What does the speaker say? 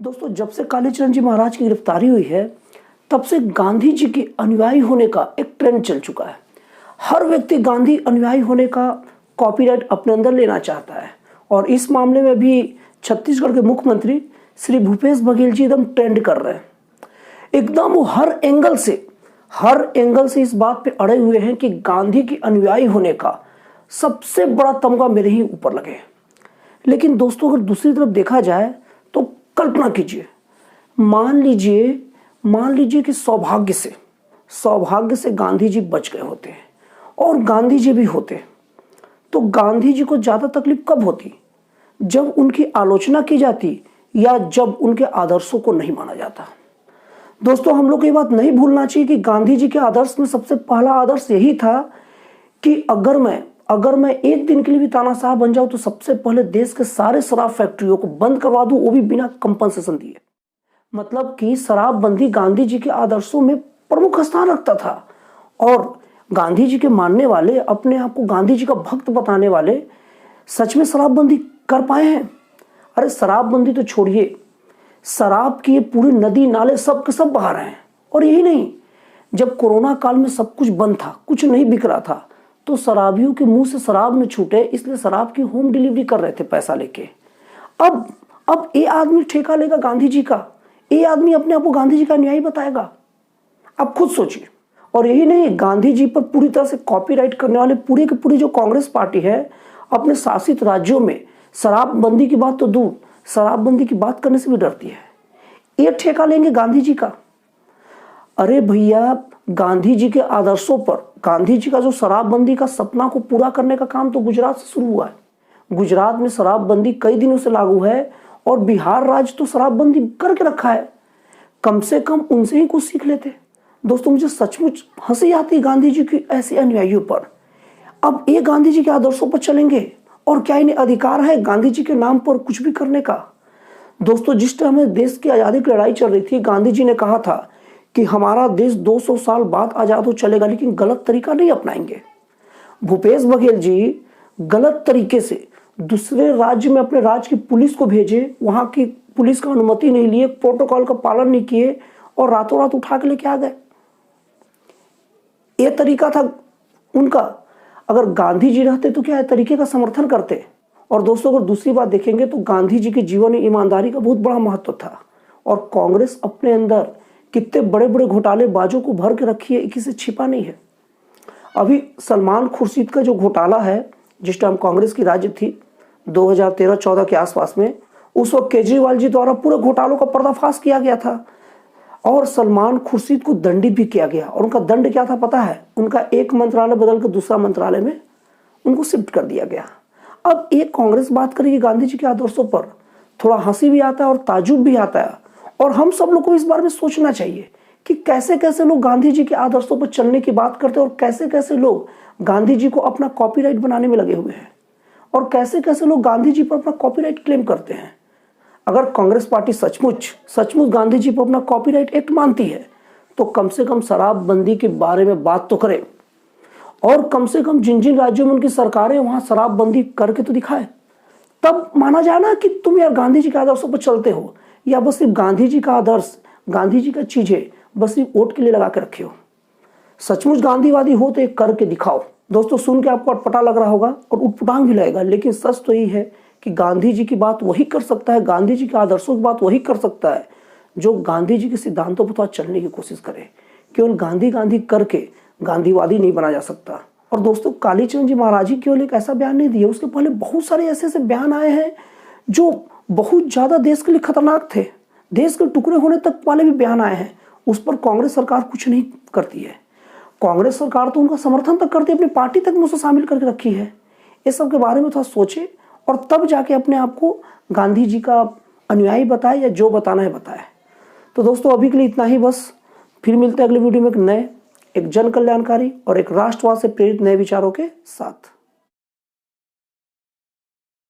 दोस्तों, जब से कालीचरण जी महाराज की गिरफ्तारी हुई है तब से गांधी जी के अनुयायी होने का एक ट्रेंड चल चुका है। हर व्यक्ति गांधी अनुयायी होने का कॉपीराइट अपने अंदर लेना चाहता है और इस मामले में भी छत्तीसगढ़ के मुख्यमंत्री श्री भूपेश बघेल जी एकदम ट्रेंड कर रहे हैं। एकदम वो हर एंगल से इस बात पे अड़े हुए हैं कि गांधी की अनुयायी होने का सबसे बड़ा तमगा मेरे ही ऊपर लगे। लेकिन दोस्तों, अगर दूसरी तरफ देखा जाए तो कल्पना कीजिए, मान लीजिए कि सौभाग्य से गांधी जी बच गए होते और गांधी जी भी होते, तो गांधी जी को ज्यादा तकलीफ कब होती? जब उनकी आलोचना की जाती या जब उनके आदर्शों को नहीं माना जाता। दोस्तों, हम लोग को ये बात नहीं भूलना चाहिए कि गांधी जी के आदर्श में सबसे पहला आदर्श यही था कि अगर मैं एक दिन के लिए भी तानाशाह बन जाऊं तो सबसे पहले देश के सारे शराब फैक्ट्रियों को बंद करवा दूं, वो भी बिना कंपनसेशन दिए। मतलब कि शराबबंदी गांधी जी के आदर्शों में प्रमुख स्थान रखता था और गांधी जी के मानने वाले, अपने आप को गांधी जी का भक्त बताने वाले सच में शराबबंदी कर पाए हैं? अरे शराबबंदी तो छोड़िए, शराब की पूरी नदी नाले सब के सब बहा रहे हैं। और यही नहीं, जब कोरोना काल में सब कुछ बंद था, कुछ नहीं बिक रहा था, तो शराबियों के मुंह से शराब न छूटे इसलिए शराब की होम डिलीवरी कर रहे थे पैसा लेके। अब ये आदमी ठेका लेगा गांधी जी का, ये आदमी अपने आप को गांधी जी का अनुयायी बताएगा? आप खुद सोचिए। और यही नहीं, गांधी जी पर पूरी तरह से कॉपीराइट करने वाले पूरी की पूरी जो कांग्रेस पार्टी है, अपने शासित राज्यों में शराबबंदी की बात तो दूर, शराबबंदी की बात करने से भी डरती है। ये ठेका लेंगे गांधी जी का? अरे भैया, गांधी जी के आदर्शों पर, गांधी जी का जो शराबबंदी का सपना को पूरा करने का काम तो गुजरात से शुरू हुआ है। गुजरात में शराबबंदी कई दिनों से लागू है और बिहार राज्य तो शराबबंदी करके रखा है। कम से कम उनसे ही कुछ सीख लेते। दोस्तों, मुझे सचमुच हंसी आती है गांधी जी की ऐसे अनुयायियों पर। अब ये गांधी जी के आदर्शों पर चलेंगे और क्या इन्हें अधिकार है गांधी जी के नाम पर कुछ भी करने का? दोस्तों, जिस टाइम में देश की आजादी की लड़ाई चल रही थी, गांधी जी ने कहा था कि हमारा देश 200 साल बाद आजाद हो चलेगा, लेकिन गलत तरीका नहीं अपनाएंगे। भूपेश बघेल जी गलत तरीके से दूसरे राज्य में अपने राज्य की पुलिस को भेजे, वहां की पुलिस का अनुमति नहीं लिए, प्रोटोकॉल का पालन नहीं किए और रातों रात उठा के लेके आ गए। ये तरीका था उनका। अगर गांधी जी रहते तो क्या है तरीके का समर्थन करते? और दोस्तों, अगर दूसरी बात देखेंगे तो गांधी जी के जीवन में ईमानदारी का बहुत बड़ा महत्व था और कांग्रेस अपने अंदर कितने बड़े बड़े घोटालेबाजों को भर के रखी है, किसी से छिपा नहीं है। अभी सलमान खुर्शीद का जो घोटाला है, जिस टाइम कांग्रेस की राज्य थी 2013-14 के आसपास में, उस वक्त केजरीवाल जी द्वारा पूरे घोटालों का पर्दाफाश किया गया था और सलमान खुर्शीद को दंडित भी किया गया। और उनका दंड क्या था पता है? उनका एक मंत्रालय बदल कर दूसरा मंत्रालय में उनको शिफ्ट कर दिया गया। अब एक कांग्रेस बात करेगी गांधी जी के आदर्शों पर, थोड़ा हंसी भी आता है और ताजुब भी आता है। और हम सब लोग को इस बारे में सोचना चाहिए कि कैसे कैसे लोग गांधी जी के आदर्शों पर चलने की बात करते हैं और कैसे कैसे लोग गांधी जी को अपना कॉपीराइट बनाने में लगे हुए हैं और कैसे कैसे लोग गांधी जी पर अपना कॉपीराइट क्लेम करते हैं। अगर कांग्रेस पार्टी सचमुच गांधी जी पर अपना कॉपीराइट एक्ट मानती है तो कम से कम शराबबंदी के बारे में बात तो करे और कम से कम जिन जिन राज्यों में उनकी सरकारें वहां शराबबंदी करके तो दिखाए। तब माना जाए ना कि तुम यार गांधी जी के आदर्शों पर चलते हो, या बस सिर्फ गांधी जी का आदर्श, गांधी जी का चीजें बस सिर्फ वोट के लिए लगा के रखे हो। सचमुच गांधीवादी हो तो एक करके दिखाओ। दोस्तों, सुन के आपको अटपटा लग रहा होगा और उटपटांग भी लगेगा, लेकिन सच तो यही है कि गांधी जी की बात वही कर सकता है, गांधी जी के आदर्शों की बात वही कर सकता है जो गांधी जी के सिद्धांतों पर थोड़ा चलने की कोशिश करे। केवल गांधी करके गांधीवादी नहीं बना जा सकता। और दोस्तों, कालीचरण जी महाराज जी केवल एक ऐसा बयान नहीं दिया, उसके पहले बहुत सारे ऐसे बयान आए हैं जो बहुत ज्यादा देश के लिए खतरनाक थे। देश के टुकड़े होने तक वाले भी बयान आए हैं, उस पर कांग्रेस सरकार कुछ नहीं करती है। कांग्रेस सरकार तो उनका समर्थन तक करती है, अपनी पार्टी तक में उसे शामिल करके रखी है। इस सब के बारे में थोड़ा सोचे और तब जाके अपने आप को गांधी जी का अनुयायी बताए या जो बताना है बताए। तो दोस्तों, अभी के लिए इतना ही बस। फिर मिलते हैं अगले वीडियो में एक जन कल्याणकारी और एक राष्ट्रवाद से प्रेरित नए विचारों के साथ।